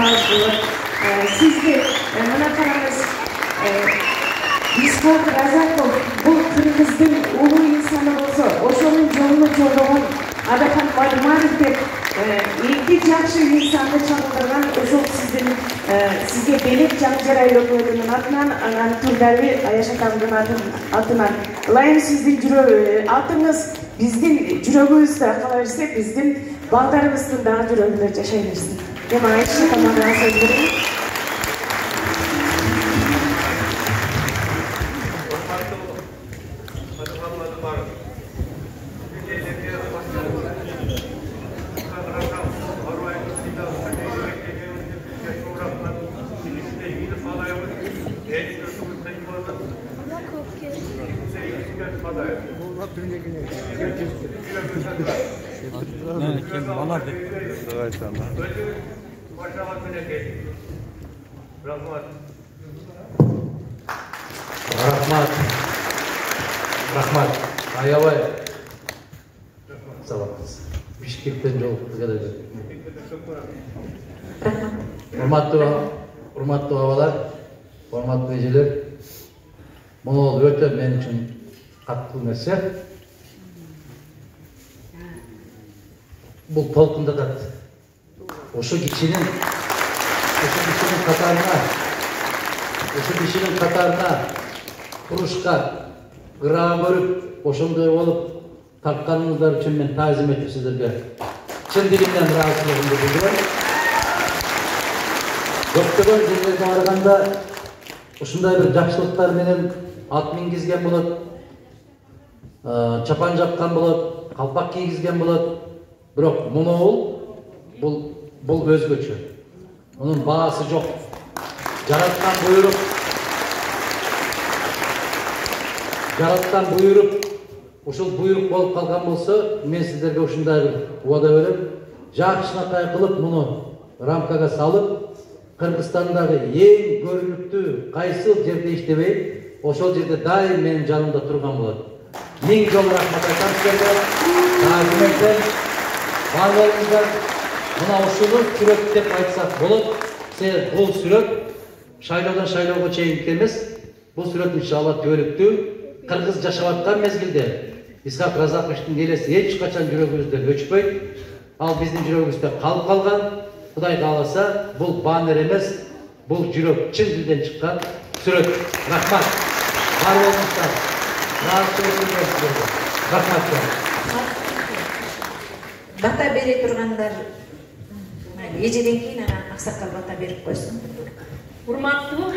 kaldı. Sizde bana kararınız İshak Razakov bu Kırgız'ın ulu insanı olsa, oşonun yolunu çoğulan Adakan Balmarif deb ilgi jakşı insanı çağırdıran oşol sizge belek Jangjara Yokoydu'nun atынан, anan Turdavi Ayaşakam'ın atынан. Layın sizin atınız bizden жүрөгүбүздө калабызда биздин балдарыбыздын дагы жүрөгүндө жашай берсин. Мен Айша тамагына сөз берем. Rahmat. Aябай. Саламатсыз. Бишкектен жолуктук эле. Урматтуу абалар, урматтуу эжелер. Муну өтө мен үчүн каттуу нерсе. Бул толкундатат. Ошо кишинин катарына турушка ыраа көрүп, ошондой болуп тартканыңыздар үчүн мен таазим этип сиздерге чын дилимден ыраазычылыгымды билдирем. Көптөгөн жерлерге барганда ушундай бир жакшылыктар менен ат мингизген болот, чапан жапкан болот, калпак кийгизген болот. Бирок муну бул өзгөчө. Мунун баасы жок. Жараткан буйрук, ушул буйрук болуп калган болсо, мен сиздерге ушундай бир убада берем. Жакшынакай кылып муну рамкага салып, Кыргызстандагы эң көрүнүктүү кайсыл жерде иштебей, ошол жерде дайым менин жанымда турган болот. Миң жолу рахмат айтам сиздерге. Таазим этем. Барларыңыздар мына ушуну сүрөт деп айтсак болот. Бул сүрөт шайлоодон шайлоого чейинки эмес. Бул сүрөт иншалла түбөлүктүү. Кыргыз жашап аткан мезгилде Исхак Разаковичтин элеси эч качан жүрөгүбүздөн өчпөйт. Ал биздин жүрөгүбүздө калып калган. Кудай кааласа, бул баннер эмес, бул жүрөк чын дилден чыккан сүрөт. Рахмат. Бар болуңуздар. Рахмат. Бата бере тургандар эжеден кийин анан аксакал бата берип койсун. Урматтуу